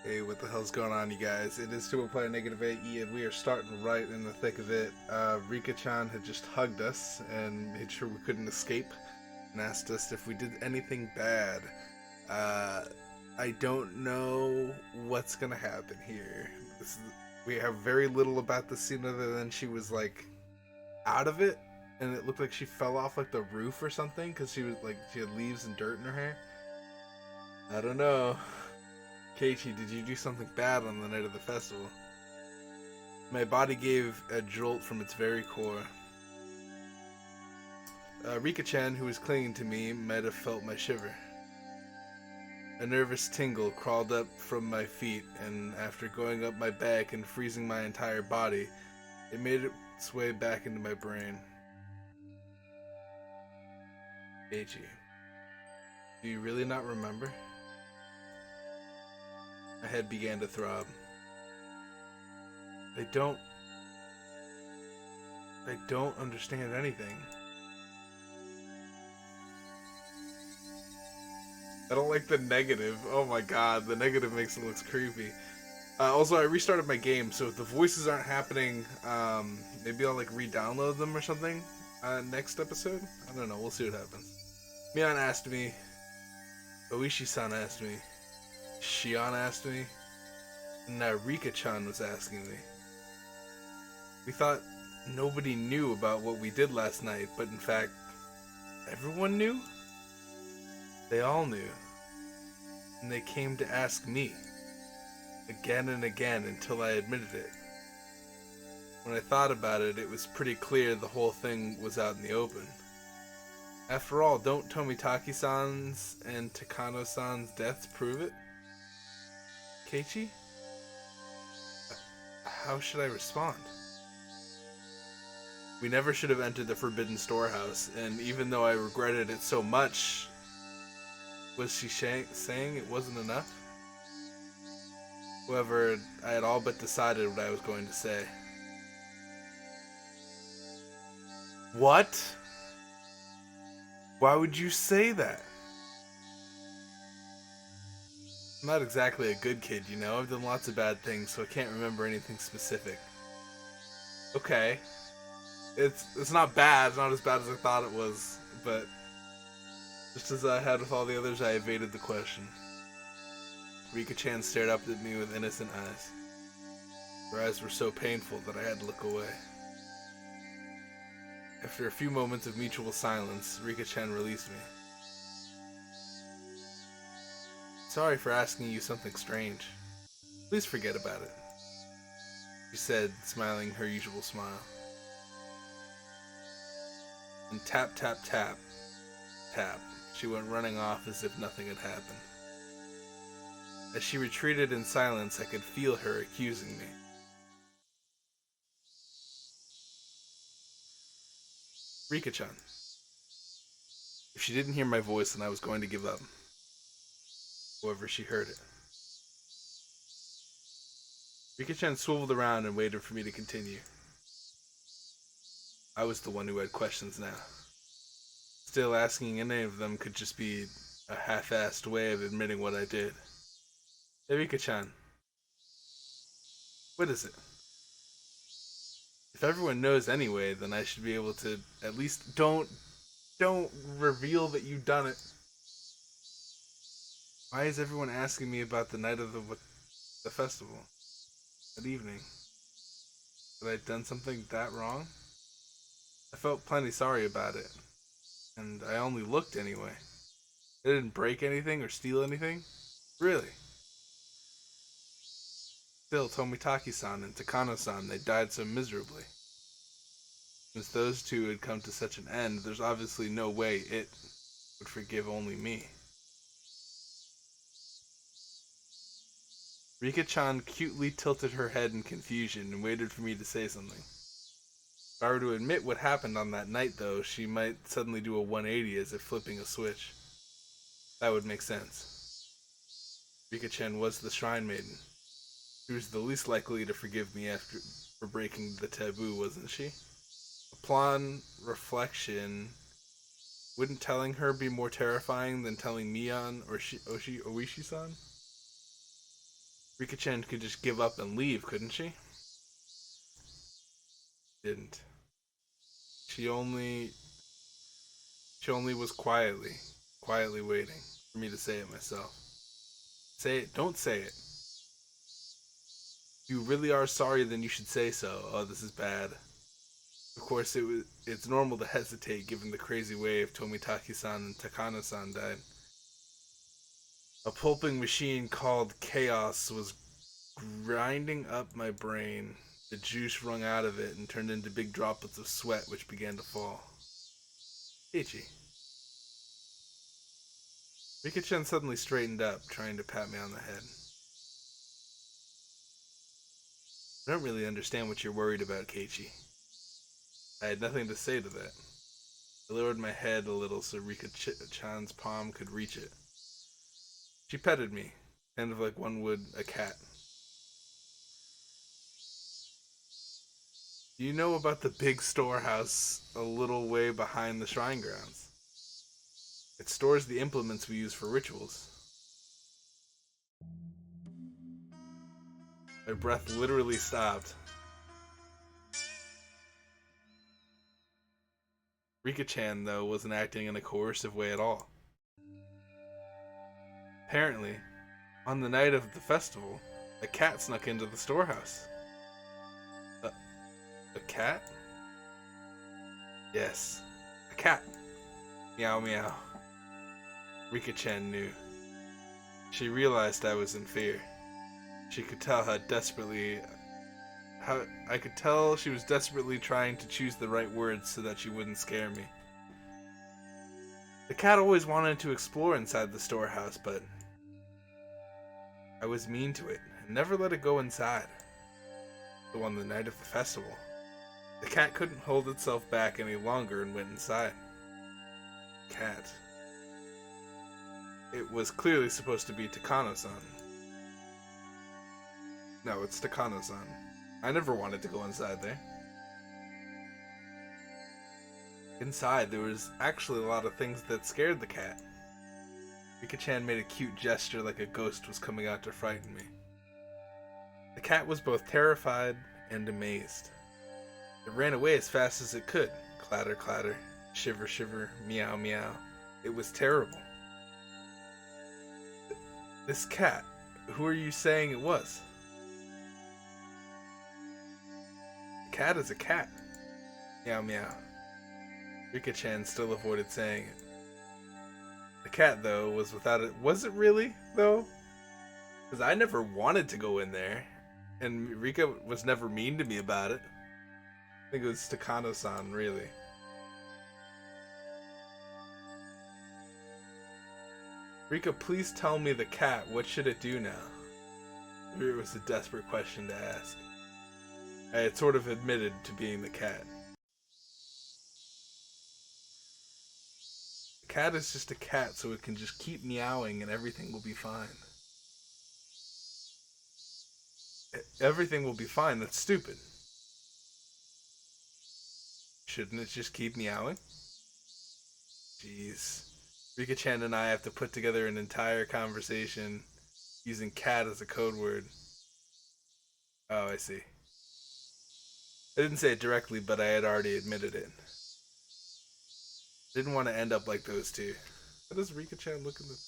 Hey, what the hell's going on, you guys? It is Two Player Negative AE, and we are starting right in the thick of it. Rika-chan had just hugged us and made sure we couldn't escape, and asked us if we did anything bad. Uh, I don't know what's gonna happen here. We have very little about the scene other than she was like out of it, and it looked like she fell off like the roof or something because she had leaves and dirt in her hair. I don't know. Keiichi, did you do something bad on the night of the festival? My body gave a jolt from its very core. Rika-chan, who was clinging to me, might have felt my shiver. A nervous tingle crawled up from my feet, and after going up my back and freezing my entire body, it made its way back into my brain. Keiichi, do you really not remember? My head began to throb. I don't understand anything. I don't like the negative. Oh my god, the negative makes it look creepy. Also, I restarted my game, so if the voices aren't happening, maybe I'll like re-download them or something next episode. I don't know, we'll see what happens. Mion asked me, Oishi-san asked me, Shion asked me, and now Rika-chan was asking me. We thought nobody knew about what we did last night, but in fact, everyone knew? They all knew. And they came to ask me. Again and again until I admitted it. When I thought about it, it was pretty clear the whole thing was out in the open. After all, don't Tomitaki-san's and Takano-san's deaths prove it? Keiichi? How should I respond? We never should have entered the Forbidden Storehouse, and even though I regretted it so much, was she saying it wasn't enough? However, I had all but decided what I was going to say. What? Why would you say that? I'm not exactly a good kid, you know? I've done lots of bad things, so I can't remember anything specific. Okay. It's not bad, it's not as bad as I thought it was, but just as I had with all the others, I evaded the question. Rika-chan stared up at me with innocent eyes. Her eyes were so painful that I had to look away. After a few moments of mutual silence, Rika-chan released me. Sorry for asking you something strange. Please forget about it, she said, smiling her usual smile. And tap, tap, tap, tap, she went running off as if nothing had happened. As she retreated in silence, I could feel her accusing me. Rika-chan. If she didn't hear my voice, then I was going to give up. However, she heard it. Rika-chan swiveled around and waited for me to continue. I was the one who had questions now. Still, asking any of them could just be a half-assed way of admitting what I did. Hey, Rika-chan. What is it? If everyone knows anyway, then I should be able to at least don't reveal that you've done it. Why is everyone asking me about the night of the festival? That evening. Had I done something that wrong? I felt plenty sorry about it. And I only looked anyway. I didn't break anything or steal anything. Really. Still, Tomitaki-san and Takano-san, they died so miserably. Since those two had come to such an end, there's obviously no way it would forgive only me. Rika-chan cutely tilted her head in confusion and waited for me to say something. If I were to admit what happened on that night, though, she might suddenly do a 180 as if flipping a switch. That would make sense. Rika-chan was the Shrine Maiden. She was the least likely to forgive me for breaking the taboo, wasn't she? Upon reflection, wouldn't telling her be more terrifying than telling Mion or Oishi-san? Rika-chan could just give up and leave, couldn't she? Didn't. She only she only was quietly waiting for me to say it myself. Say it, don't say it. If you really are sorry, then you should say so. Oh, this is bad. Of course, it's normal to hesitate given the crazy way of Tomitaki-san and Takano-san died. A pulping machine called Chaos was grinding up my brain. The juice wrung out of it and turned into big droplets of sweat which began to fall. Ichi. Rika-chan suddenly straightened up, trying to pat me on the head. I don't really understand what you're worried about, Keiichi. I had nothing to say to that. I lowered my head a little so Rika-chan's palm could reach it. She petted me, kind of like one would a cat. Do you know about the big storehouse a little way behind the shrine grounds? It stores the implements we use for rituals. My breath literally stopped. Rika-chan, though, wasn't acting in a coercive way at all. Apparently, on the night of the festival, a cat snuck into the storehouse. A cat? Yes, a cat. Meow meow. Rika-chan knew. She realized I was in fear. She could tell I could tell she was desperately trying to choose the right words so that she wouldn't scare me. The cat always wanted to explore inside the storehouse, but I was mean to it and never let it go inside. So on the night of the festival, the cat couldn't hold itself back any longer and went inside. Cat. It was clearly supposed to be Takano-san. No, it's Takano-san. I never wanted to go inside there. Inside, there was actually a lot of things that scared the cat. Rika-chan made a cute gesture like a ghost was coming out to frighten me. The cat was both terrified and amazed. It ran away as fast as it could. Clatter, clatter, shiver, shiver, meow, meow. It was terrible. This cat, who are you saying it was? The cat is a cat. Meow, meow. Rika-chan still avoided saying it. The cat, though, was without it. Was it really, though? Because I never wanted to go in there. And Rika was never mean to me about it. I think it was Takano-san, really. Rika, please tell me the cat. What should it do now? It was a desperate question to ask. I had sort of admitted to being the cat. The cat is just a cat, so it can just keep meowing and everything will be fine. Everything will be fine. That's stupid. Shouldn't it just keep meowing? Jeez. Rika-chan and I have to put together an entire conversation using cat as a code word. Oh, I see. I didn't say it directly, but I had already admitted it. Didn't want to end up like those two. How does Rika-chan look in the...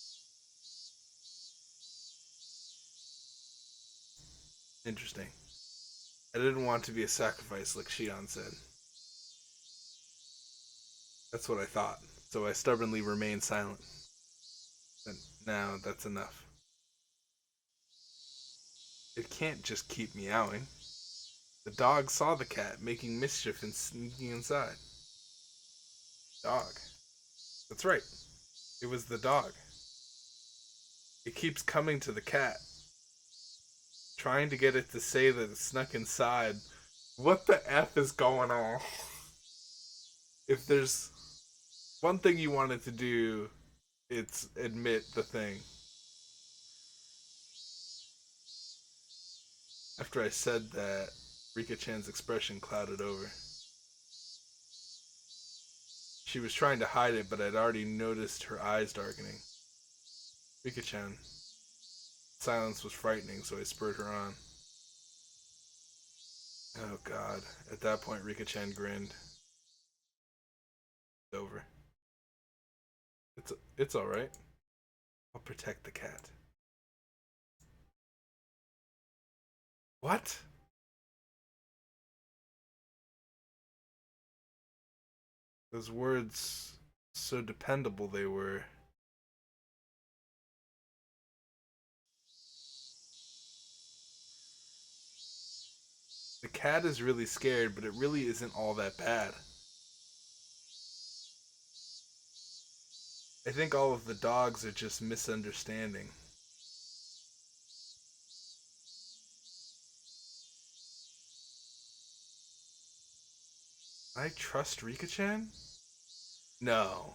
Interesting. I didn't want to be a sacrifice like Shion said. That's what I thought, so I stubbornly remained silent. And now that's enough. It can't just keep meowing. The dog saw the cat making mischief and sneaking inside. Dog. That's right. It was the dog. It keeps coming to the cat, trying to get it to say that it snuck inside. What the F is going on? If there's one thing you wanted to do, it's admit the thing. After I said that, Rika-chan's expression clouded over. She was trying to hide it, but I'd already noticed her eyes darkening. Rika-chan, Silence was frightening, so I spurred her on. Oh god. At that point, Rika-chan grinned. It's over. It's alright. I'll protect the cat. What? Those words, so dependable they were. The cat is really scared, but it really isn't all that bad. I think all of the dogs are just misunderstanding. I trust Rika-chan? No.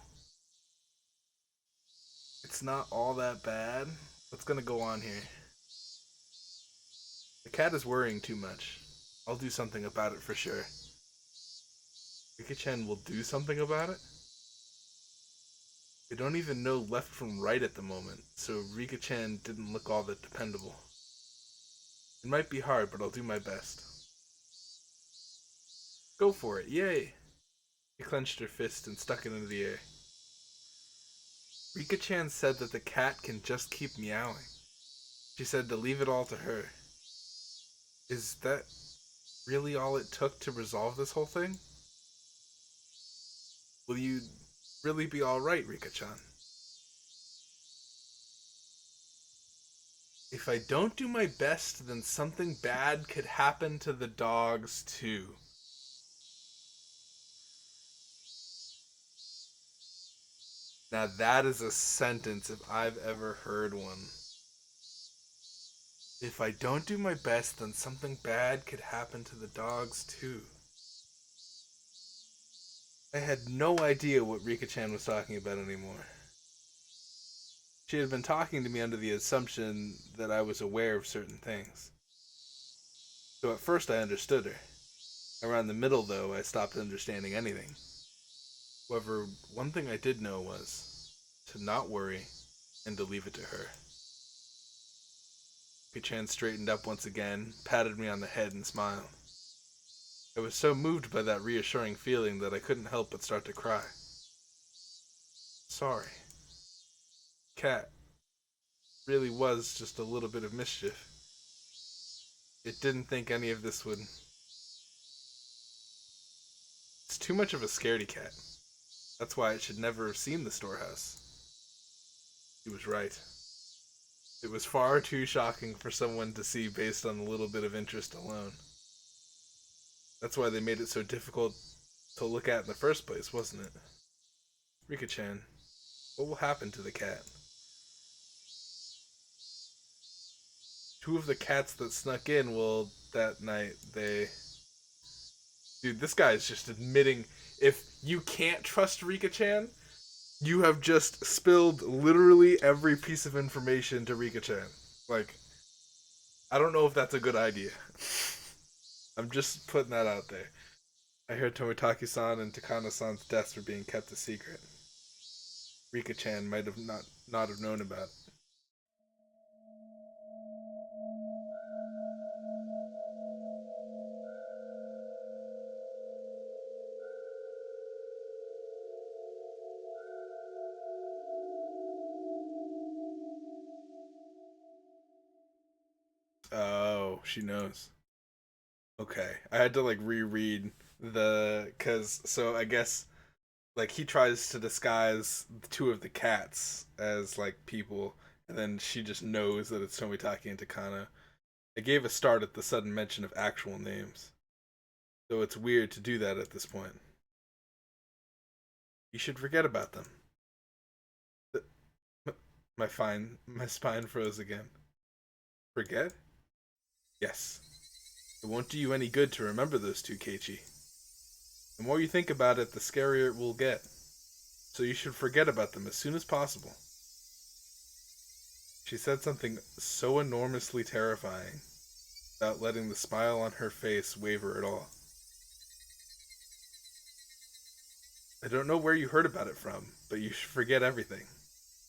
It's not all that bad. What's gonna go on here? The cat is worrying too much. I'll do something about it for sure. Rika-chan will do something about it? I don't even know left from right at the moment, so Rika-chan didn't look all that dependable. It might be hard, but I'll do my best. Go for it, yay! She clenched her fist and stuck it into the air. Rika-chan said that the cat can just keep meowing. She said to leave it all to her. Is that really all it took to resolve this whole thing? Will you really be alright, Rika-chan? If I don't do my best, then something bad could happen to the dogs too. Now that is a sentence if I've ever heard one. If I don't do my best, then something bad could happen to the dogs too. I had no idea what Rika-chan was talking about anymore. She had been talking to me under the assumption that I was aware of certain things. So at first I understood her. Around the middle, though, I stopped understanding anything. However, one thing I did know was to not worry and to leave it to her. Rika-chan straightened up once again, patted me on the head, and smiled. I was so moved by that reassuring feeling that I couldn't help but start to cry. Sorry. Cat really was just a little bit of mischief. It didn't think any of this would. It's too much of a scaredy cat. That's why it should never have seen the storehouse. He was right. It was far too shocking for someone to see based on a little bit of interest alone. That's why they made it so difficult to look at in the first place, wasn't it? Rika-chan, what will happen to the cat? Two of the cats that snuck in, well, that night, they... Dude, this guy is just admitting if you can't trust Rika-chan, you have just spilled literally every piece of information to Rika-chan. Like, I don't know if that's a good idea. I'm just putting that out there. I heard Tomitaki-san and Takano-san's deaths were being kept a secret. Rika-chan might have not have known about it. Oh, she knows. Okay. I had to like reread cuz so I guess like he tries to disguise two of the cats as like people and then she just knows that it's Tomitaki and Takano. It gave a start at the sudden mention of actual names. So it's weird to do that at this point. You should forget about them. My spine froze again. Forget? Yes. It won't do you any good to remember those two, Keiichi. The more you think about it, the scarier it will get. So you should forget about them as soon as possible. She said something so enormously terrifying, without letting the smile on her face waver at all. I don't know where you heard about it from, but you should forget everything.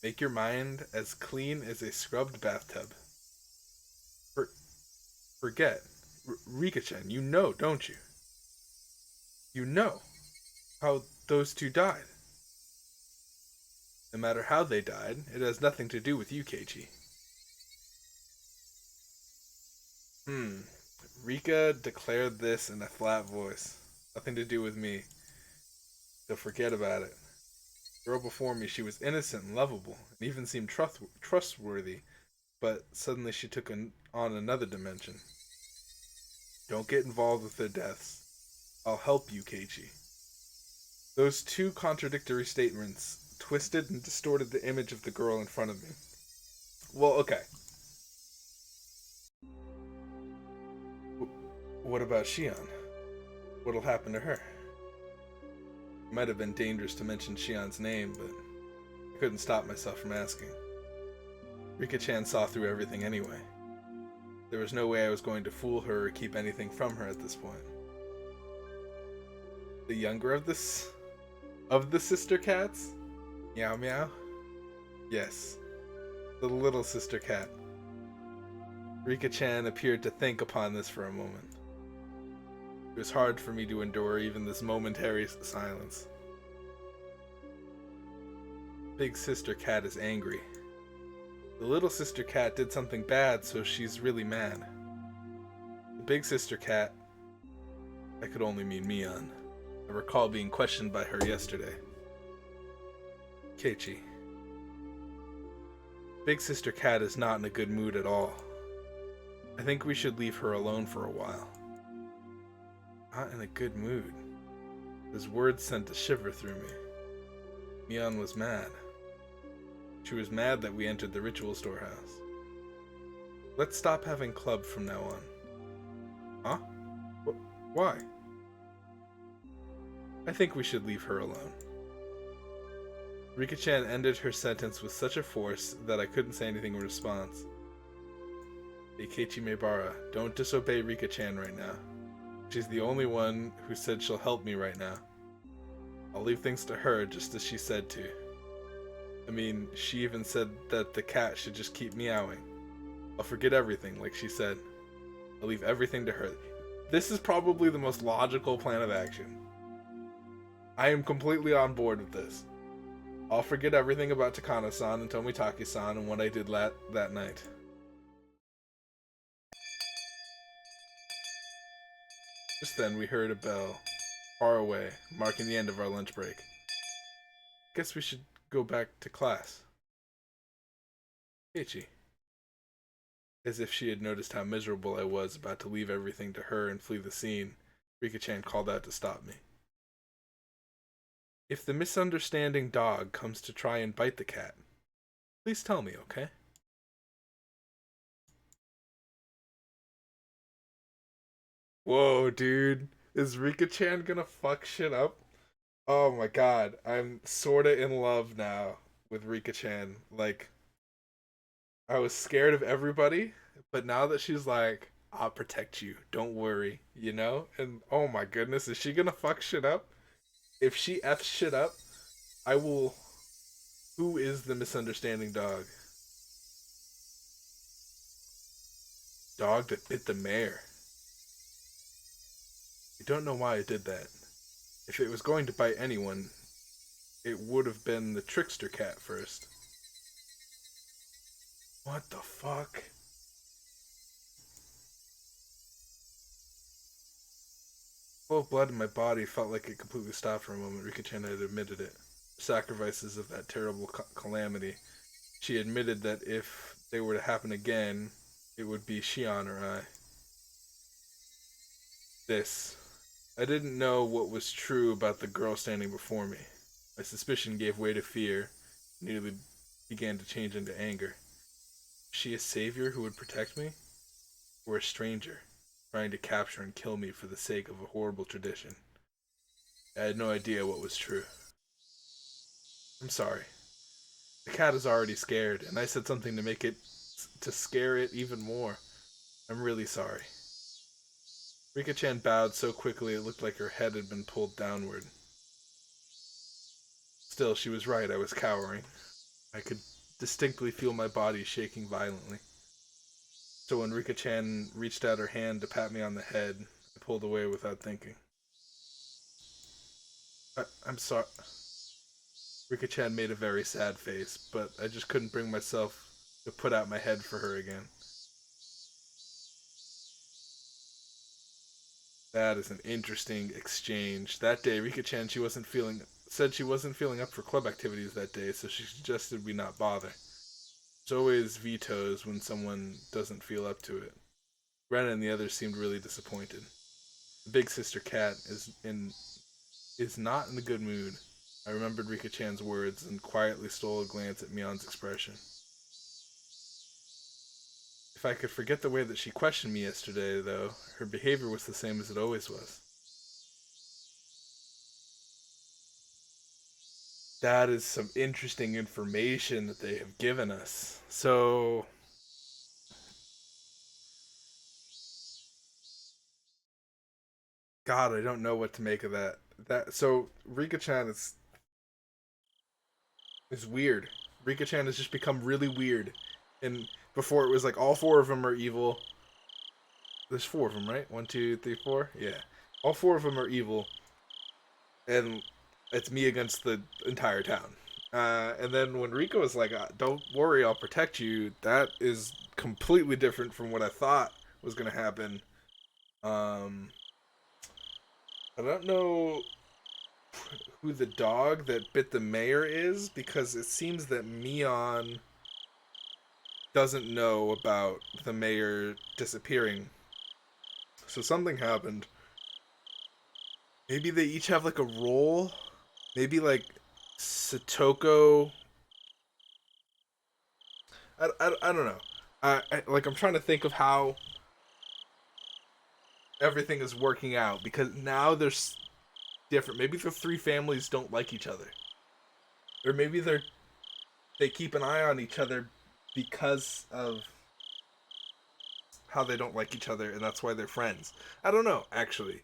Make your mind as clean as a scrubbed bathtub. Forget. Rika-chan, you know, don't you? You know how those two died. No matter how they died, it has nothing to do with you, Keiichi. Hmm. Rika declared this in a flat voice. Nothing to do with me. So forget about it. The girl before me, she was innocent and lovable, and even seemed trustworthy, but suddenly she took on another dimension. Don't get involved with their deaths. I'll help you, Keiichi. Those two contradictory statements twisted and distorted the image of the girl in front of me. Well, okay. What about Shion? What'll happen to her? It might have been dangerous to mention Shion's name, but I couldn't stop myself from asking. Rika-chan saw through everything anyway. There was no way I was going to fool her or keep anything from her at this point. The younger of the sister cats? Meow meow? Yes, the little sister cat. Rika-chan appeared to think upon this for a moment. It was hard for me to endure even this momentary silence. Big sister cat is angry. The little sister cat did something bad, so she's really mad. The big sister cat, that could only mean Mion. I recall being questioned by her yesterday. Keiichi. Big sister cat is not in a good mood at all. I think we should leave her alone for a while. Not in a good mood. His words sent a shiver through me. Mion was mad. She was mad that we entered the ritual storehouse. Let's stop having club from now on. Huh? Why? I think we should leave her alone. Rika-chan ended her sentence with such a force that I couldn't say anything in response. Keiichi Maebara, don't disobey Rika-chan right now. She's the only one who said she'll help me right now. I'll leave things to her just as she said to. I mean, she even said that the cat should just keep meowing. I'll forget everything, like she said. I'll leave everything to her. This is probably the most logical plan of action. I am completely on board with this. I'll forget everything about Takano-san and Tomitake-san and what I did that night. Just then we heard a bell, far away, marking the end of our lunch break. Guess we should go back to class. Keiichi. As if she had noticed how miserable I was, about to leave everything to her and flee the scene, Rika-chan called out to stop me. If the misunderstanding dog comes to try and bite the cat, please tell me, okay? Whoa, dude. Is Rika-chan gonna fuck shit up? Oh my god. I'm sorta in love now with Rika-chan. Like, I was scared of everybody, but now that she's like, I'll protect you, don't worry, you know? And oh my goodness, is she gonna fuck shit up? If she F's shit up, I will. Who is the misunderstanding dog? Dog that bit the mayor. I don't know why I did that. If it was going to bite anyone, it would have been the trickster cat first. What the fuck? Full of blood in my body felt like it completely stopped for a moment. Rika-chan had admitted it. Sacrifices of that terrible calamity. She admitted that if they were to happen again, it would be Shion or I. This. I didn't know what was true about the girl standing before me. My suspicion gave way to fear, nearly began to change into anger. Was she a savior who would protect me? Or a stranger, trying to capture and kill me for the sake of a horrible tradition? I had no idea what was true. I'm sorry. The cat is already scared, and I said something to make it to scare it even more. I'm really sorry. Rika-chan bowed so quickly it looked like her head had been pulled downward. Still, she was right, I was cowering. I could distinctly feel my body shaking violently. So when Rika-chan reached out her hand to pat me on the head, I pulled away without thinking. I'm sorry. Rika-chan made a very sad face, but I just couldn't bring myself to put out my head for her again. That is an interesting exchange. That day, Rika-chan said she wasn't feeling up for club activities that day, so she suggested we not bother. There's always vetoes when someone doesn't feel up to it. Ren and the others seemed really disappointed. The big sister cat is not in a good mood. I remembered Rika-chan's words and quietly stole a glance at Mion's expression. If I could forget the way that she questioned me yesterday, though, her behavior was the same as it always was. That is some interesting information that they have given us. So, God, I don't know what to make of that. So Rika-chan is weird. Rika-chan has just become really weird. And before it was like all four of them are evil. There's four of them, right? 1, 2, 3, 4. Yeah, all four of them are evil, and it's me against the entire town. And then when Rika was like, "Don't worry, I'll protect you," that is completely different from what I thought was gonna happen. Um, I don't know who the dog that bit the mayor is because it seems that Mion doesn't know about the mayor disappearing. So something happened. Maybe they each have like a role. Maybe like Satoko. I don't know. I'm trying to think of how everything is working out because now there's different. Maybe the three families don't like each other, or maybe they keep an eye on each other because of how they don't like each other, and that's why they're friends. I don't know actually,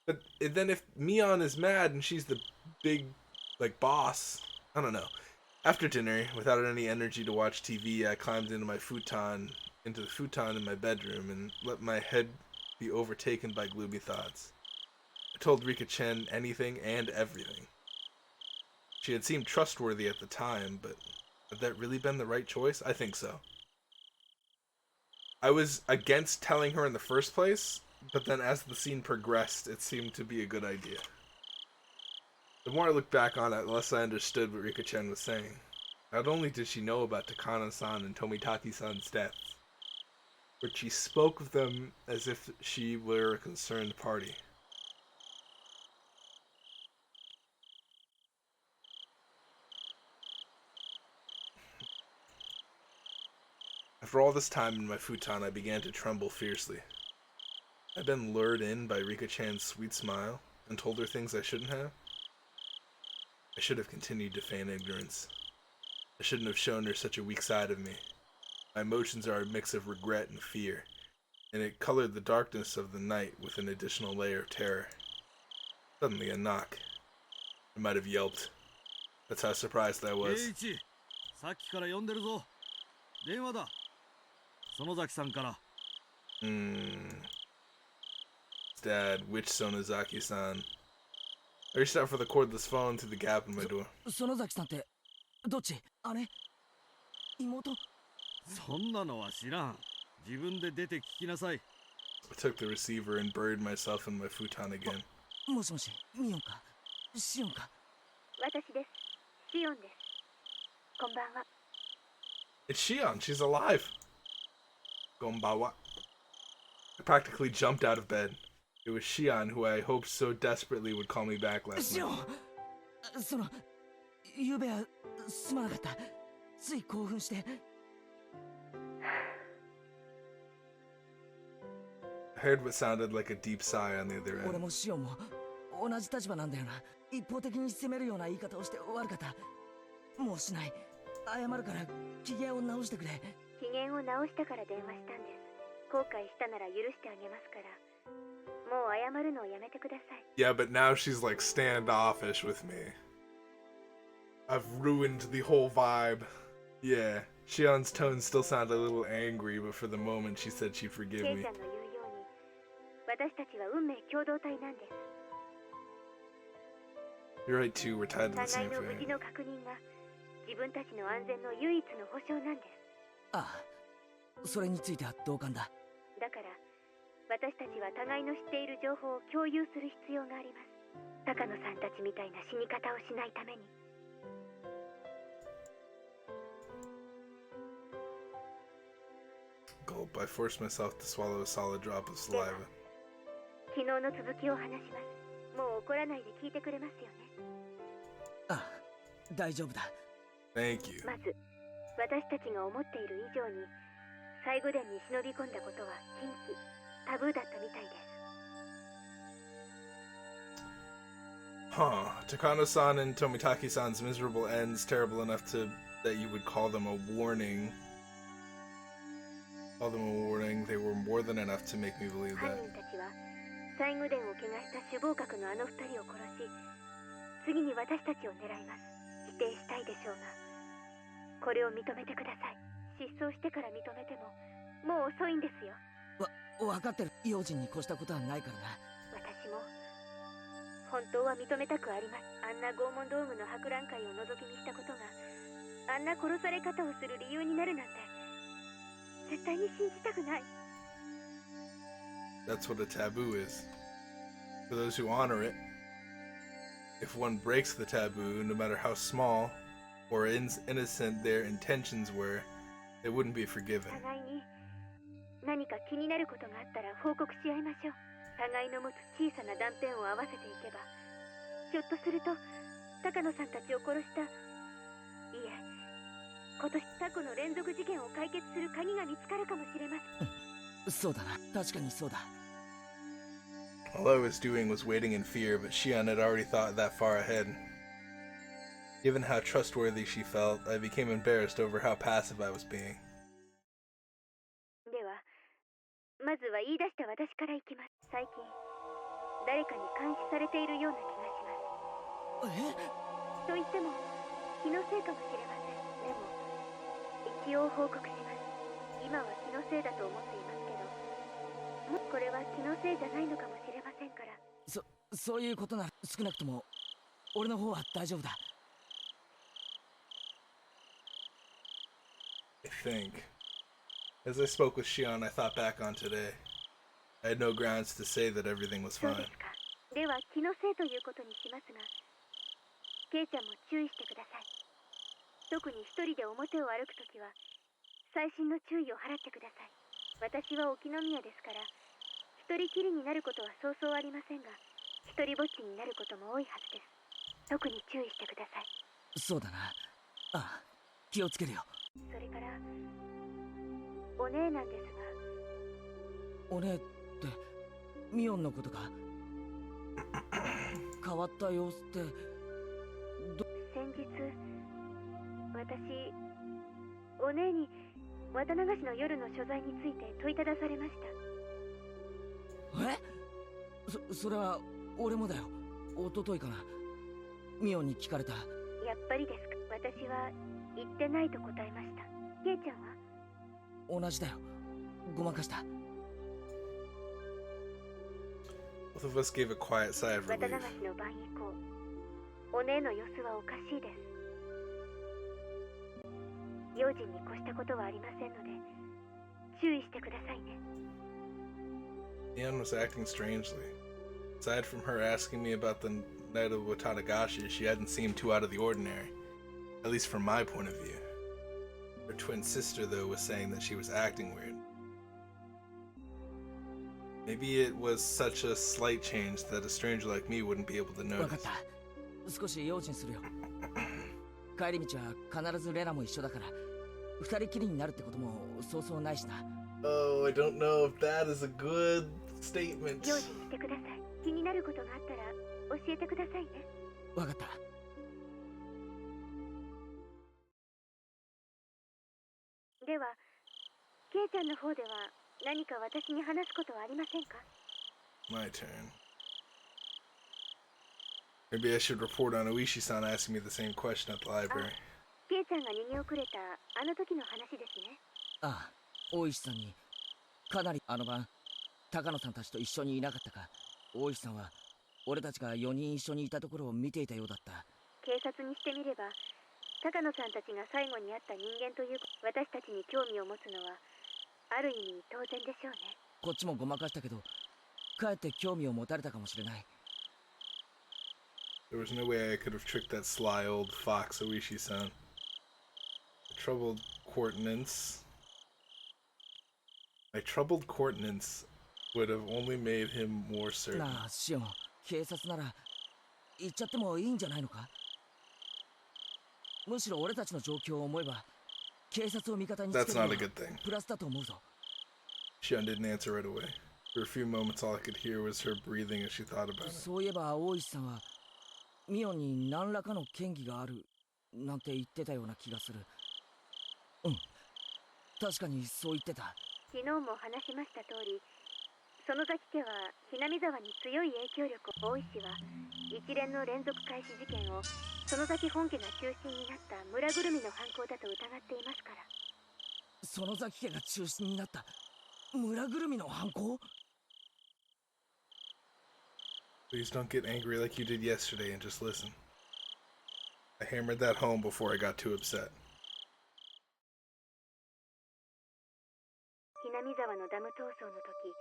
but then if Mion is mad and she's the big like boss, I don't know. After dinner, without any energy to watch TV, I climbed into the futon in my bedroom, and let my head be overtaken by gloomy thoughts. I told Rika-chan anything and everything. She had seemed trustworthy at the time, but had that really been the right choice? I think so. I was against telling her in the first place, but then as the scene progressed, it seemed to be a good idea. The more I looked back on it, the less I understood what Rika-chan was saying. Not only did she know about Takano-san and Tomitaki-san's deaths, but she spoke of them as if she were a concerned party. After all this time in my futon, I began to tremble fiercely. I'd been lured in by Rika-chan's sweet smile and told her things I shouldn't have. I should have continued to feign ignorance. I shouldn't have shown her such a weak side of me. My emotions are a mix of regret and fear, and it colored the darkness of the night with an additional layer of terror. Suddenly a knock. I might have yelped. That's how surprised I was. Dad, which Sonozaki-san? I reached out for the cordless phone through the gap in my door. I took the receiver and buried myself in my futon again. It's Shion. She's alive. Gombawa. I practically jumped out of bed. It was Shion who I hoped so desperately would call me back last night. I heard what sounded like a deep sigh on the other end. Yeah, but now she's like standoffish with me. I've ruined the whole vibe. Yeah. Shion's tone still sounded a little angry, but for the moment she said she'd forgive me. ケイちゃんの言うように、私たちは運命共同体なんです。 You're right too, we're tied to the 互い same の無事 thing. の確認が自分たちの安全の唯一の保証なんです。ああ、それについては同感だ。だから私たちは互いの知っている情報を共有する必要があります。高野さんたちみたいな死に方をしないために。 Gulp, I forced myself to swallow a solid drop of saliva. 昨日の続きを話します。もう怒らないで聞いてくれますよね。ああ、大丈夫だ。Thank you. まず私たちが思っている以上に最後殿に忍び込んだことは禁忌、タブーだったみたいです。 Huh. Takano-san and Tomitaki-san's miserable ends terrible enough that you would call them a warning. Call them a warning. They were more than enough to make me believe 犯 that. 人たちは最後殿を怪我した首謀格のあの二人を殺し、次に私たちを狙います。否定したいでしょうが、これを認めてください。失踪してから認めてももう遅いんですよ。分かってる。用心に越したことはないからな。私も本当は認めたくあります。あんな拷問道具の博覧会を覗き見したことがあんな殺され方をする理由になるなんて絶対に信じたくない。 That's what a taboo is. For those who honor it, if one breaks the taboo, no matter how small or innocent their intentions were, they wouldn't be forgiven. 互いに何か気になることがあったら報告し合いましょう。互いの持つ小さな断片を合わせていけば、ひょっとすると高野さんたちを殺した、いえ、今年過去の連続事件を解決する鍵が見つかるかもしれません。そうだな。確かにそうだ。All I was doing was waiting in fear, but Shion had already thought that far ahead. Given how trustworthy she felt, I became embarrassed over how passive I was being. では、まずは言い出した私からいきます。最近、誰かに監視されているような気がします。え？と言っても、気のせいかもしれません。でも、一応報告します。今は気のせいだと思っていますけど、もうこれは気のせいじゃないのかもしれませんから。そういうことなら少なくとも俺の方は大丈夫だ。I think. As I spoke with Shion, I thought back on today. I had no grounds to say that everything was そう fine. ですか。では気のせいということにしますが、ケイちゃんも注意してください。特に一人で表を歩くときは細心の注意を払ってください。私は沖宮ですから、一人きりになることはそうそうありませんが、一人ぼっちになることも多いはずです。特に注意してください。そうだな。ああ、気をつけるよ。それからお姉なんですが。お姉ってミオンのことか？変わった様子って先日私お姉に綿流しの夜の所在について問いただされました。それは俺もだよ。一昨日かな。ミオンに聞かれた。やっぱりですか。私は言ってないと答えました。ケイちゃんは？同じだよ。ごまかした。Both of us gave a quiet sigh of 綿流 relief. しの晩以降、お姉の様子はおかしいです。用心に越したことはありませんので注意してくださいね。 Ian was acting strangely. Aside from her asking me about the night of Watadagashi, she hadn't seemed too out of the ordinary, at least from my point of view. Her twin sister, though, was saying that she was acting weird. Maybe it was such a slight change that a stranger like me wouldn't be able to 分かっ notice. た。少し用心するよ。帰り道は必ずレナも一緒だから、二人きりになるってこともそうそうないしな。Oh, I don't know if that is a good statement. 用心してください。気になることがあったら教えてくださいね。分かった。では、ケイちゃんの方では何か私に話すことはありませんか？ My turn. Maybe I should report on Oishi-san asking me the same question at the library. ケイちゃんが逃げ遅れたあの時の話ですね。ああ、大石さんにかなりあの晩高野さんたちと一緒にいなかったか。大石さんは俺たちが4人一緒にいたところを見ていたようだった。警察にしてみれば高野さんたちが最後に会った人間という私たちに興味を持つのはある意味当然でしょうね。こっちもごまかしたけどかえって興味を持たれたかもしれない。 There was no way I could have tricked that sly old fox, Oishi-san. Troubled countenance. My troubled countenance would have only made him more certain. なあシオン、警察なら行っちゃってもいいんじゃないのか。むしろ俺たちの状況を思えば警察を味方につける That's の not は a good thing. プラスだと思うぞ。 Shion didn't answer right away. For a few moments, all I could hear was her breathing as she thought about it. そういえば大石さんはミオンに何らかの嫌疑があるなんて言ってたような気がする。うん、確かにそう言ってた。昨日も話しました通り、園崎家はひなみ沢に強い影響力を。大石は一連の連続開始事件を園崎本家が中心になった村ぐるみの犯行だと疑っていますから。園崎家が中心になった村ぐるみの犯行。 Please don't get angry like you did yesterday and just listen. I hammered that home before I got too upset. ひなみ沢のダム闘争の時、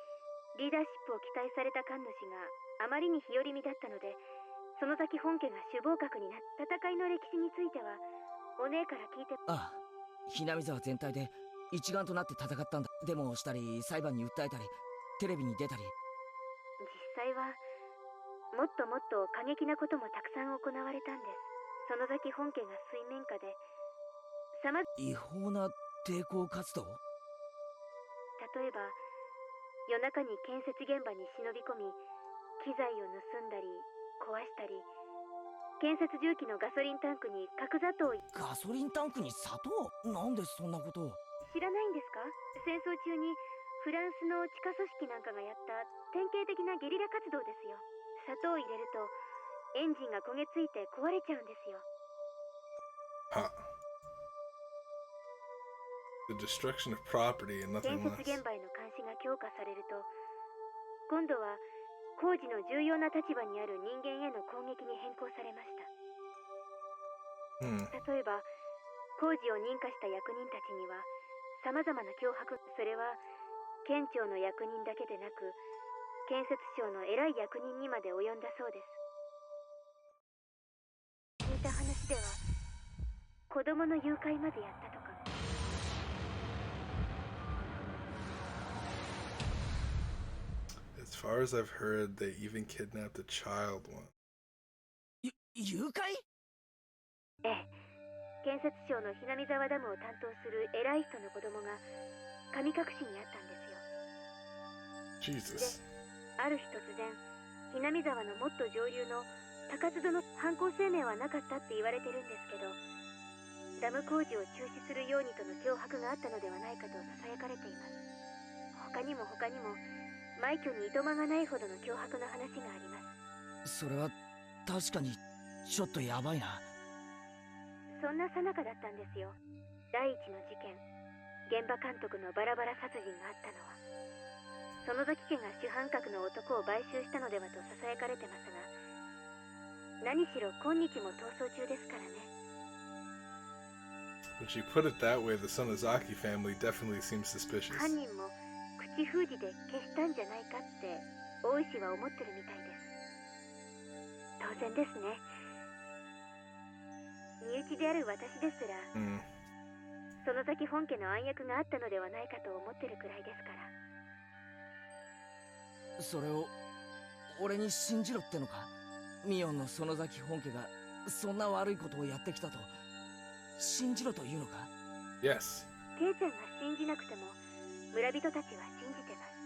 リーダーシップを期待された神主があまりに日和見だったので、園崎本家が首謀格になった。戦いの歴史についてはお姉から聞いて。ああ、ひなみ沢全体で一丸となって戦ったんだ。デモをしたり裁判に訴えたりテレビに出たり。実際はもっともっと過激なこともたくさん行われたんです。園崎本家が水面下で違法な抵抗活動。例えば夜中に建設現場に忍び込み、機材を盗んだり壊したり、建設重機のガソリンタンクに角砂糖を。ガソリンタンクに砂糖。なんでそんなことを。知らないんですか？戦争中にフランスの地下組織なんかがやった典型的なゲリラ活動ですよ。砂糖を入れるとエンジンが焦げついて壊れちゃうんですよ。Huh. The destruction of property and 建 nothing 設 less. 現場への監視が強化されると、今度は工事の重要な立場にある人間への攻撃に変更されました。例えば工事を認可した役人たちには様々な脅迫。それは県庁の役人だけでなく建設省の偉い役人にまで及んだそうです。聞いた話では子供の誘拐までやったとか。As far as I've heard, they even kidnapped a child once. 誘拐？ええ、建設省のひなみ沢ダムを担当する偉い人の子供が神隠しにあったんですよ。 Jesus. ある日突然、ひなみ沢のもっと上流の高津戸の犯行声明はなかったって言われてるんですけど、ダム工事を中止するようにとの脅迫があったのではないかとささやかれています。他にも枚挙にいとまがないほどの脅迫の話があります。それは確かにちょっとやばいな。そんな最中だったんですよ。第一の事件、現場監督のバラバラ殺人があったのは。園崎家が主犯格の男を買収したのではとささやかれてますが、何しろ今日も逃走中ですからね。 When she put it that way, the Sonozaki family definitely seems suspicious. 犯人も口封じで消したんじゃないかって大石は思ってるみたいです。当然ですね。身内である私ですら、園崎本家の暗躍があったのではないかと思ってるくらいですから。それを俺に信じろってのか。ミオンの園崎本家がそんな悪いことをやってきたと信じろというのか。 Yes. ケイちゃんが信じなくても村人たちは信じてます。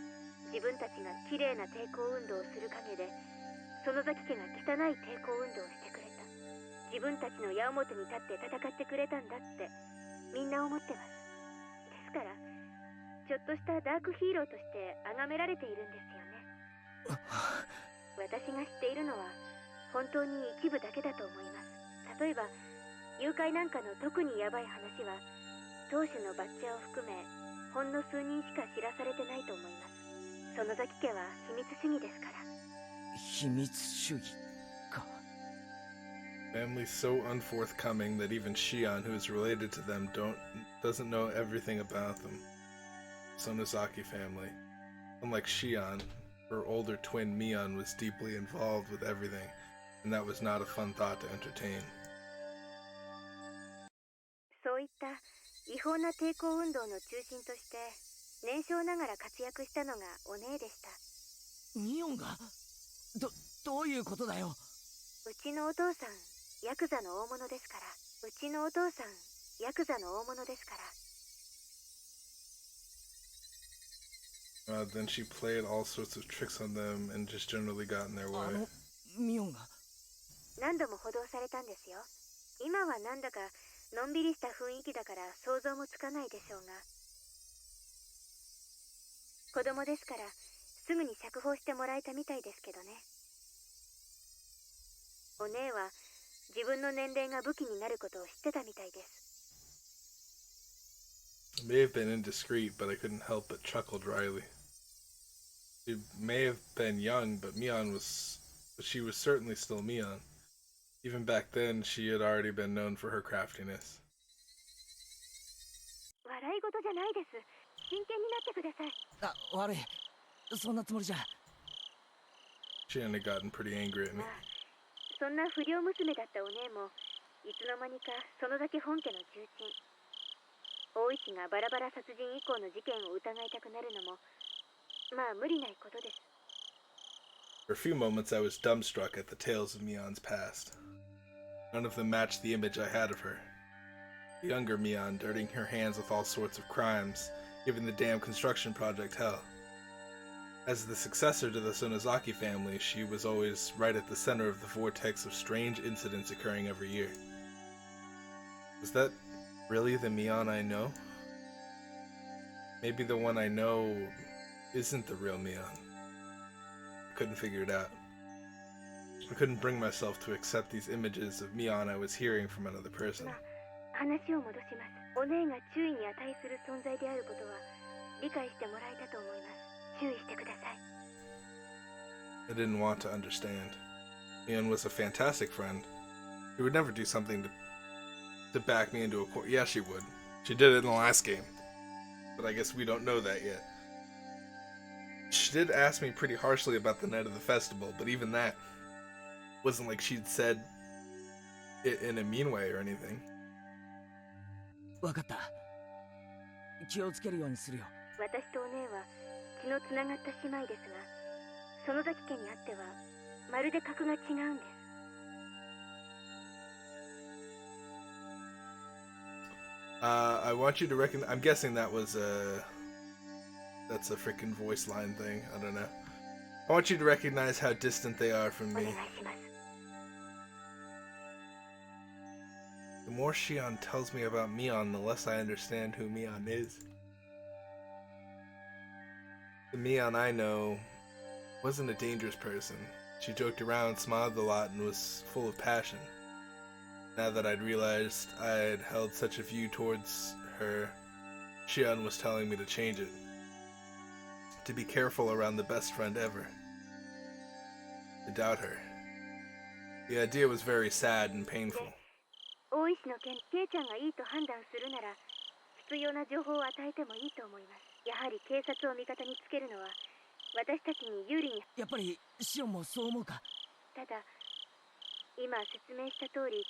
自分たちが綺麗な抵抗運動をする陰で園崎家が汚い抵抗運動をしてくれた。自分たちの矢面に立って戦ってくれたんだってみんな思ってます。ですからちょっとしたダークヒーローとして崇められているんですよね。私が知っているのは本当に一部だけだと思います。例えば誘拐なんかの特にヤバい話は当主のバッチャーを含めほんの数人しか知らされてないと思います。園崎家は秘密主義ですから。秘密主義か。 Family's so unforthcoming that even Shion, who is related to them, doesn't know everything about them. Sonozaki family. Unlike Shion, her older twin Mion was deeply involved with everything, and that was not a fun thought to entertain. そういった違法な抵抗運動の中心として年少ながら活躍したのがお姉でした。ミオンがどういうことだよ。うちのお父さんヤクザの大物ですから。うちのお父さんヤクザの大物ですから。Then she played all sorts of tricks on them and just generally got in their way. ミオンが何度も補導されたんですよ。今はなんだかのんびりした雰囲気だから想像もつかないでしょうが、子供ですからすぐに釈放してもらえたみたいですけどね。お姉は自分の年齢が武器になることを知ってたみたいです。 It may have been indiscreet, but I couldn't help but chuckle dryly. She may have been young, but she was certainly still Mion. Even back then, she had already been known for her craftiness. 笑い事じゃないです。真剣になってください。悪い、そんなつもりじゃ。 Shion had gotten pretty angry at me. そんな不良娘だったお姉もいつの間にか園崎本家の重鎮。大石がバラバラ殺人以降の事件を疑いたくなるのもまあ無理ないことです。 For a few moments, I was dumbstruck at the tales of Mion's past. None of them matched the image I had of her. The younger Mion dirtying her hands with all sorts of crimes, giving the damn construction project hell. As the successor to the Sonozaki family, she was always right at the center of the vortex of strange incidents occurring every year. Was that really the Mion I know? Maybe the one I know isn't the real Mion. I couldn't figure it out. I couldn't bring myself to accept these images of Mion I was hearing from another person. 話を戻します。お姉が注意に値する存在であることは理解してもらえたと思います。注意してください。 I didn't want to understand. Mion was a fantastic friend. She would never do something to back me into a corner. Yeah, she would. She did it in the last game. But I guess we don't know that yet. She did ask me pretty harshly about the night of the festival, but even that wasn't like she'd said it in a mean way or anything. わかった。気をつけるようにするよ。私とお姉は血のつながった姉妹ですが、園崎家にあってはまるで格が違うんです。 I want you to recognize. I'm guessing that's a freaking voice line thing. I don't know. I want you to recognize how distant they are from お願い me. します。 The more Shion tells me about Mion, the less I understand who Mion is. The Mion I know wasn't a dangerous person. She joked around, smiled a lot, and was full of passion. Now that I'd realized I'd held such a view towards her, Shion was telling me to change it. To be careful around the best friend ever. To doubt her. The idea was very sad and painful. 大石の件、ケイちゃんがいいと判断するなら必要な情報を与えてもいいと思います。やはり警察を味方につけるのは私たちに有利に。やっぱりシオンもそう思うか。ただ今説明した通り、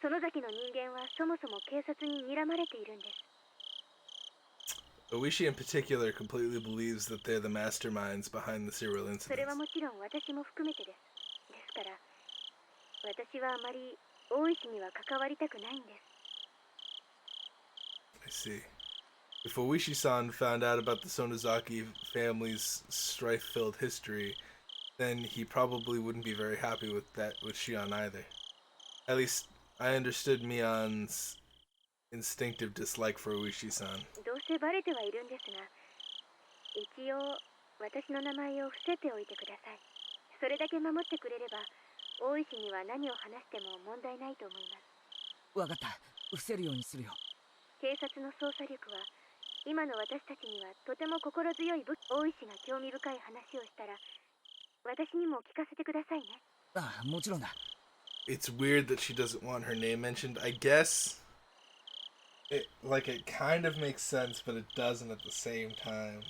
園崎の人間はそもそも警察に睨まれているんです。 Oishi in particular completely believes that they're the masterminds behind the serial それは incidents. もちろん私も含めてです。ですから私はあまり大石には関わりたくないんです。 I see. If Oishi-san found out about the Sonozaki family's strife-filled history, then he probably wouldn't be very happy with Shion either. At least, I understood Mion's instinctive dislike for Oishi-san. どうせバレてはいるんですが、一応私の名前を伏せておいてください。それだけ守ってくれれば、大石には何を話しても問題ないと思います。わかった。伏せるようにするよ。警察の捜査力は今の私たちにはとても心強い大石が興味深い話をしたら私にも聞かせてくださいね。ああ、もちろんだ。It's weird that she doesn't want her name mentioned. I guess it kind of makes sense, but it doesn't at the same time.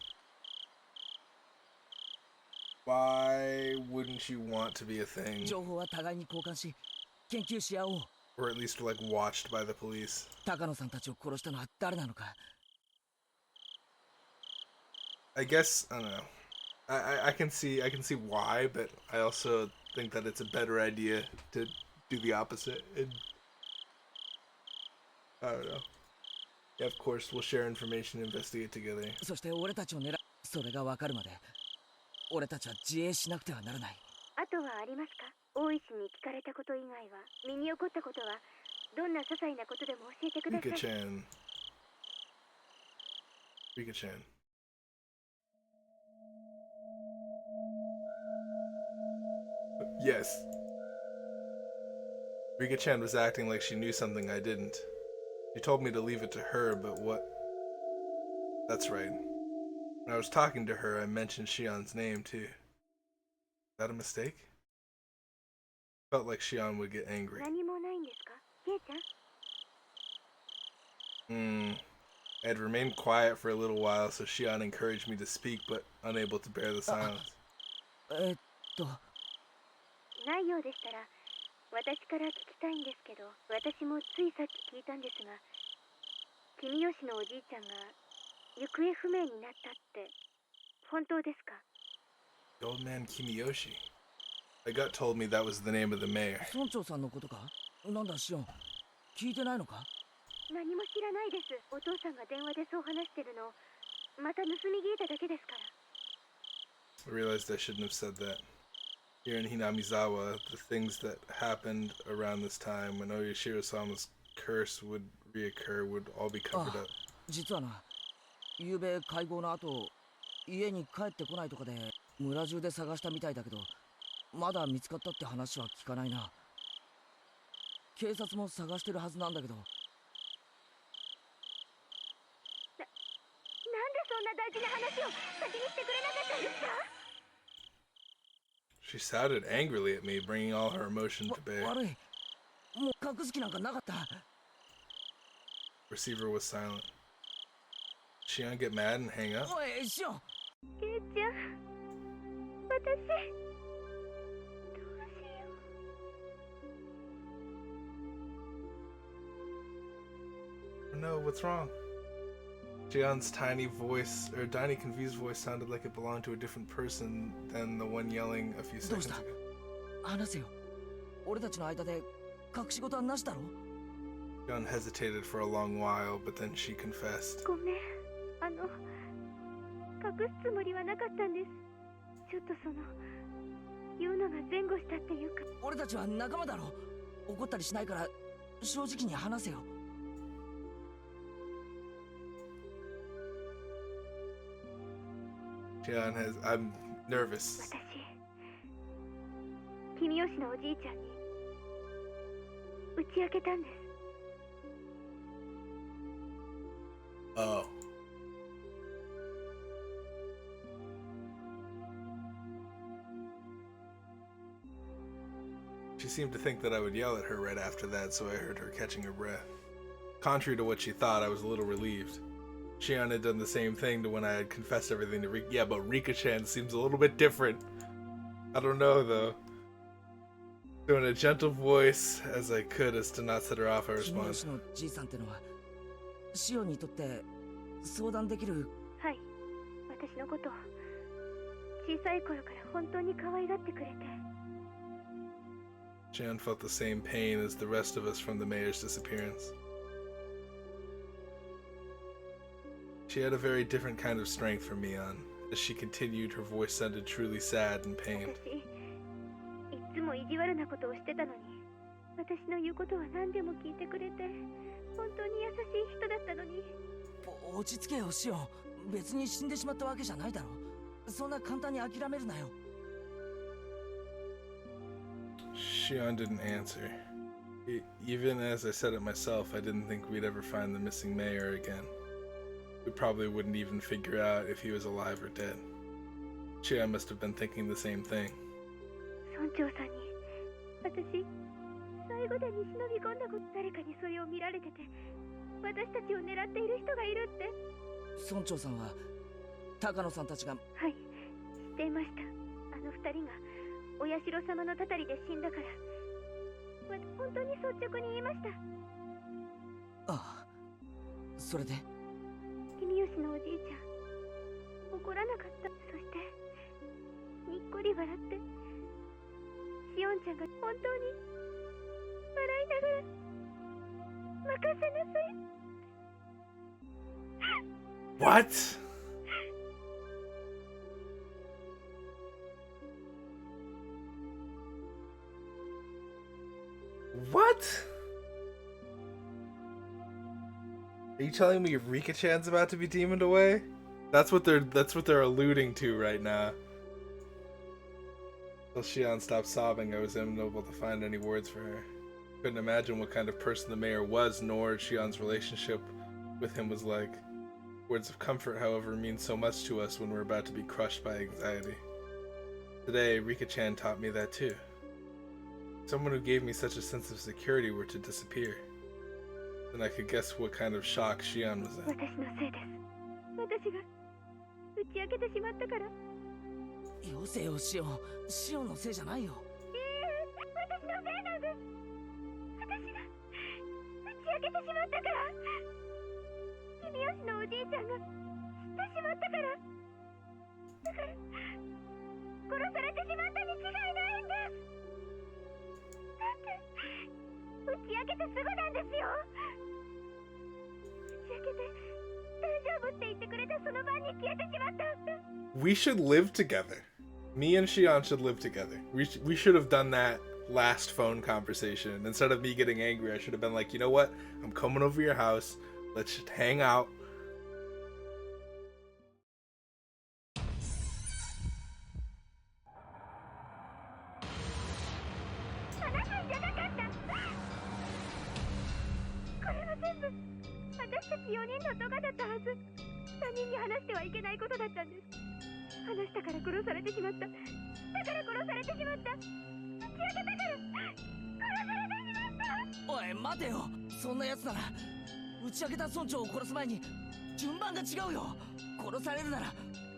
Why wouldn't you want to be a thing? 情報は互いに交換し、研究し合おう。Or at least like watched by the police. 高野さんたちを殺したのは誰なのか。I guess I don't know. I can see why, but I also think that it's a better idea to do the opposite. And I don't know. Yeah, of course, we'll share information and investigate together. そして俺たちを狙う。それがわかるまで、俺たちは自衛しなくてはならない。あとはありますか？大石に聞かれたこと以外は、身に起こったことはどんな些細なことでも教えてください。Rika-chan. Rika-chan. Yes. Rika-chan was acting like she knew something I didn't. She told me to leave it to her, but what? That's right. When I was talking to her, I mentioned Shion's name too. Is that a mistake? Felt like Shion would get angry. 何もないんですか？ケイちゃん？ I had remained quiet for a little while, so Shion encouraged me to speak, but unable to bear the silence. ないようでしたら、私から聞きたいんですけど、私もついさっき聞いたんですが、君吉のおじいちゃんが行方不明になったって本当ですか？ The old man Kimiyoshi. My gut told me that was the name of the mayor. 村長さんのことか？なんだシオン、聞いてないのか？何も知らないです。お父さんが電話でそう話してるの、また盗み聞いただけですから。I realized I shouldn't have said that. Here in Hinamizawa, the things that happened around this time when Oyashiro-sama's curse would reoccur would all be covered up. 実はな、昨べ会合の後、家に帰ってこないとかで村中で探したみたいだけど、まだ見つかったって話は聞かないな。警察も探してるはずなんだけど。なんでそんな大事な話を先にしてくれなかったんですか？ She shouted angrily at me, bringing all her emotion to bear. 悪い。もう隠す気なんかなかった。Receiver was silent. Shion get mad and hang up? おい、シオン。ケイちゃん、私どうしよう。 No, what's wrong? Shion's tiny voice, or tiny confused voice, sounded like it belonged to a different person than the one yelling a few どう seconds した？ ago. 話せよ。俺たちの間で隠し事はなしだろ？ Shion hesitated for a long while, but then she confessed. ごめん、隠すつもりはなかったんです。ちょっと言うのが前後したっていうか。俺たちは仲間だろ。怒ったりしないから正直に話せよ。Shion I'm nervous. 私、君吉のおじいちゃんに打ち明けたんです。 Oh. She seemed to think that I would yell at her right after that, so I heard her catching her breath. Contrary to what she thought, I was a little relieved. Shion had done the same thing to when I had confessed everything to Rika. Yeah, but Rika-chan seems a little bit different. I don't know, though. So in a gentle voice, as I could, as to not set her off, I 君 responded. 吉のじいさんってのはシオンにとって相談できる。はい、私のことを小さい頃から本当に可愛がってくれて。 Shion felt the same pain as the rest of us from the mayor's disappearance. She had a very different kind of strength from Mion. As she continued, her voice sounded truly sad and pained. 私、いつも意地悪なことをしてたのに、私の言うことは何でも聞いてくれて、本当に優しい人だったのに。落ち着けよシオン。別に死んでしまったわけじゃないだろ。そんな簡単に諦めるなよ。 Shion didn't answer. Even as I said it myself, I didn't think we'd ever find the missing mayor again. We probably wouldn't even figure out if he was alive or dead. Shion must have been thinking the same thing. 村長さんに私最後でに忍び込んだこと誰かにそれを見られてて私たちを狙っている人がいるって村長さんは高野さんたちがはい知っていましたあの二人がお社様のたたりで死んだから本当に率直に言いました。ああそれで君吉のおじいちゃん怒らなかった。そしてにっこり笑ってしおんちゃんが本当に笑いながら任せなさい。 What? What? Are you telling me Rika-chan's about to be demoned away? That's what they're alluding to right now. Until Shion stopped sobbing, I was unable to find any words for her. Couldn't imagine what kind of person the mayor was, nor Shion's relationship with him was like. Words of comfort, however, mean so much to us when we're about to be crushed by anxiety. Today, Rika-chan taught me that too. Someone who gave me such a sense of security were to disappear. Then I could guess what kind of shock Shion was in. 私のせいです。私が打ち明けてしまったから。よせよシオンのせいじゃないよ。私のせいなんです。私が打ち明けてしまったから。君吉のおじいちゃんが知ってしまったから。だから殺されてしまったに違いないんです。だって打ち明けてすぐなんですよ。打ち明けて大丈夫って言ってくれたその晩に消えてしまった。 We should live together. Me and Shion should live together. We should have done that last phone conversation. Instead of me getting angry, I should have been like, you know what? I'm coming over your house. Let's just hang out. 話すんじゃなかった。これは全部私たち4人の動画だったはず。他人に話してはいけないことだったんです。話したから殺されてしまった。だから殺されてしまった。打ち明けたから殺されてしまった。おい待てよそんな奴なら打ち明けた村長を殺す前に順番が違うよ。殺されるなら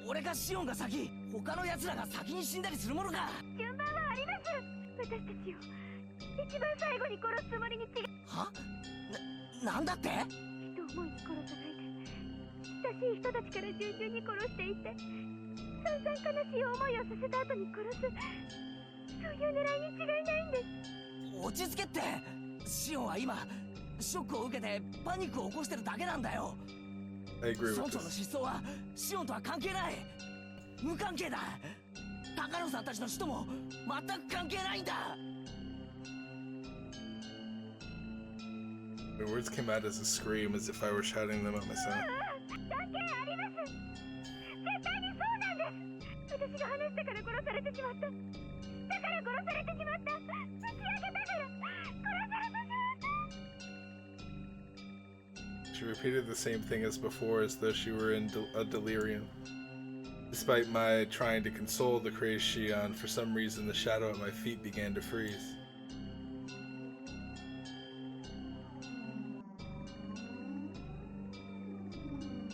俺かシオンが先他の奴らが先に死んだりするものか。順番はあります。私たちを一番最後に殺すつもりに違う。はなんだって人思いに殺さないで親しい人たちから順々に殺していって散々悲しい思いをさせた後に殺す、そういう狙いに違いないんです。落ち着けって。シオンは今ショックを受けてパニックを起こしてるだけなんだよ。 I agree 村 with 長の this. 失踪はシオンとは関係ない。無関係だ。高野さんたちの死とも全く関係ないんだ。 My words came out as a scream, as if I were shouting them at myself. 関係あります。絶対にそうなんです。私が話したから殺されてしまった。だから殺されてしまった。打ち明けたから殺されてしまった。 She repeated the same thing as before, as though she were in a delirium. Despite my trying to console the crazed Shion, for some reason the shadow at my feet began to freeze.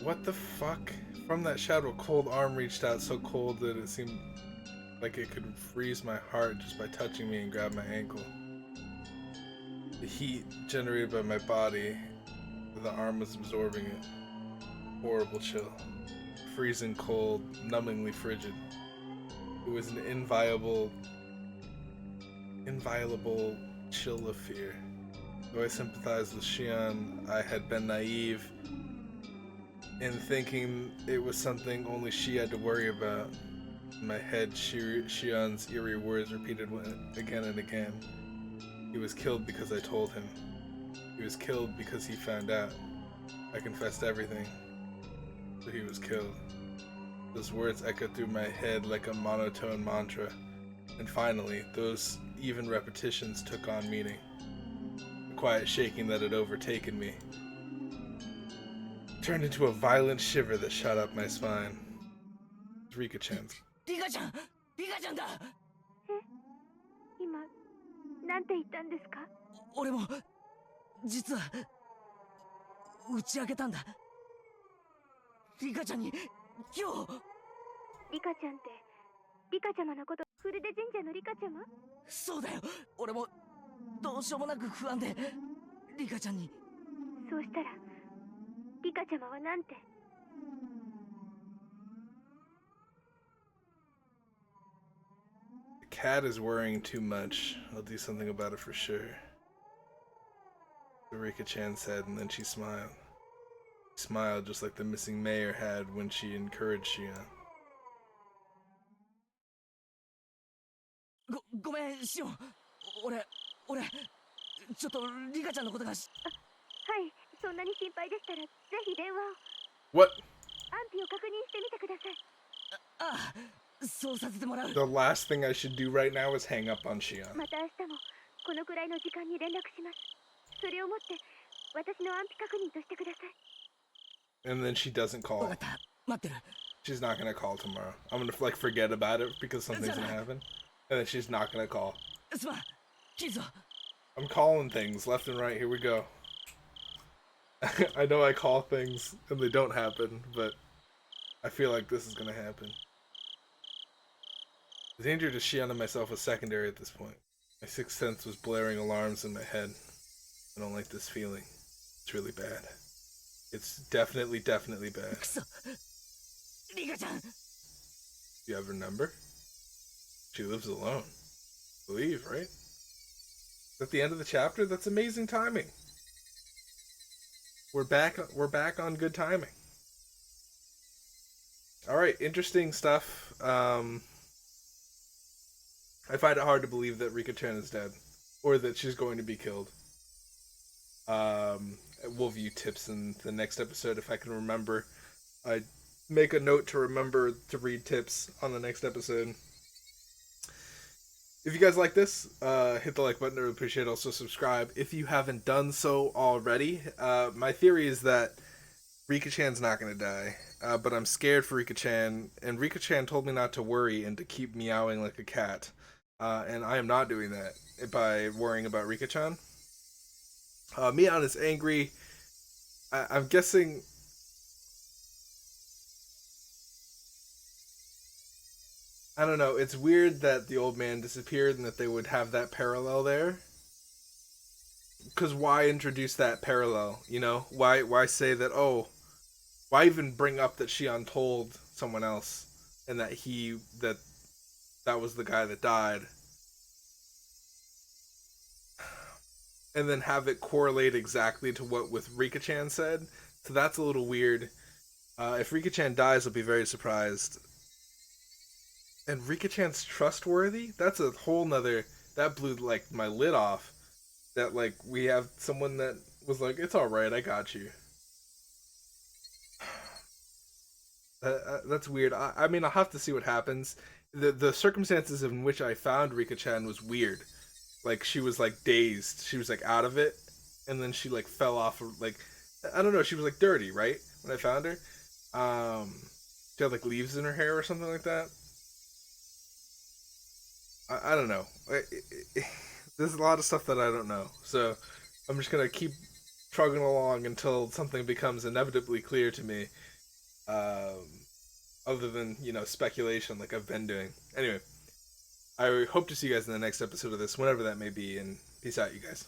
What the fuck? From that shadow, a cold arm reached out, so cold that it seemed like it could freeze my heart just by touching me and grab my ankle. The heat generated by my body, the arm was absorbing it. Horrible chill. Freezing cold, numbingly frigid. It was an inviolable chill of fear. Though I sympathized with Shion, I had been naive in thinking it was something only she had to worry about. In my head, Shion's eerie words repeated again and again. He was killed because I told him. He was killed because he found out. I confessed everything. So he was killed. Those words echoed through my head like a monotone mantra. And finally, those even repetitions took on meaning. quiet shaking that had overtaken me turned into a violent shiver that shot up my spine. It's Rika-chan's. リカちゃんリカちゃんだ今なんて言ったんですか？俺も実は打ち明けたんだリカちゃんに今日リカちゃんってリカちゃまのことフルデ神社のリカちゃま？そうだよ俺もどうしようもなく不安でリカちゃんにそうしたらリカちゃまはなんて？ The cat is worrying too much. I'll do something about it for sure. Rika-chan said, and then she smiled. She smiled just like the missing mayor had when she encouraged Shion. ごめんシオン俺ちょっとリカちゃんのことがはいそんなに心配でしたらぜひ電話を What? 安否を確認してみてくださいああそうさせてもらう The last thing I should do right now is hang up on Shion. また明日もこのくらいの時間に連絡しますそれをもって私の安否確認としてください And then she doesn't 分 call. かった待ってる She's not gonna call tomorrow. I'm gonna like forget about it because something's gonna happen. And then she's not gonna call. すまんキズ I'm calling things left and right. Here we go. I know I call things and they don't happen, but I feel like this is gonna happen. The danger to Shion and myself was secondary at this point. My sixth sense was blaring alarms in my head. I don't like this feeling. It's really bad. It's definitely bad. くそリカちゃん You have her number? She lives alone. Believe, right? At the end of the chapter? That's amazing timing. We're back on good timing. Alright, interesting stuff. I find it hard to believe that Rika-chan is dead. Or that she's going to be killed. We'll view tips in the next episode if I can remember. I make a note to remember to read tips on the next episode. If you guys like this, hit the like button. I really appreciate it. Also subscribe if you haven't done so already. My theory is that Rika-chan's not going to die, but I'm scared for Rika-chan, and Rika-chan told me not to worry and to keep meowing like a cat, and I am not doing that by worrying about Rika-chan. Mion is angry. I'm guessing... I don't know, it's weird that the old man disappeared and that they would have that parallel there. Because why introduce that parallel, you know? Why say that, oh, why even bring up that Shion told someone else and that that was the guy that died? And then have it correlate exactly to what with Rika-chan said. So that's a little weird. If Rika-chan dies, I'll be very surprised. And Rika-chan's trustworthy? That's a whole nother... That blew, like, my lid off. That, like, we have someone that was like, it's alright, I got you. That's weird. I mean, I'll have to see what happens. The circumstances in which I found Rika-chan was weird. Like, she was, like, dazed. She was, like, out of it. And then she, like, fell off, like... I don't know, she was, like, dirty, right? When I found her. She had, like, leaves in her hair or something like that. I don't know. There's a lot of stuff that I don't know. So I'm just going to keep trugging along until something becomes inevitably clear to me. Other than, you know, speculation like I've been doing. Anyway, I hope to see you guys in the next episode of this, whenever that may be, and peace out, you guys.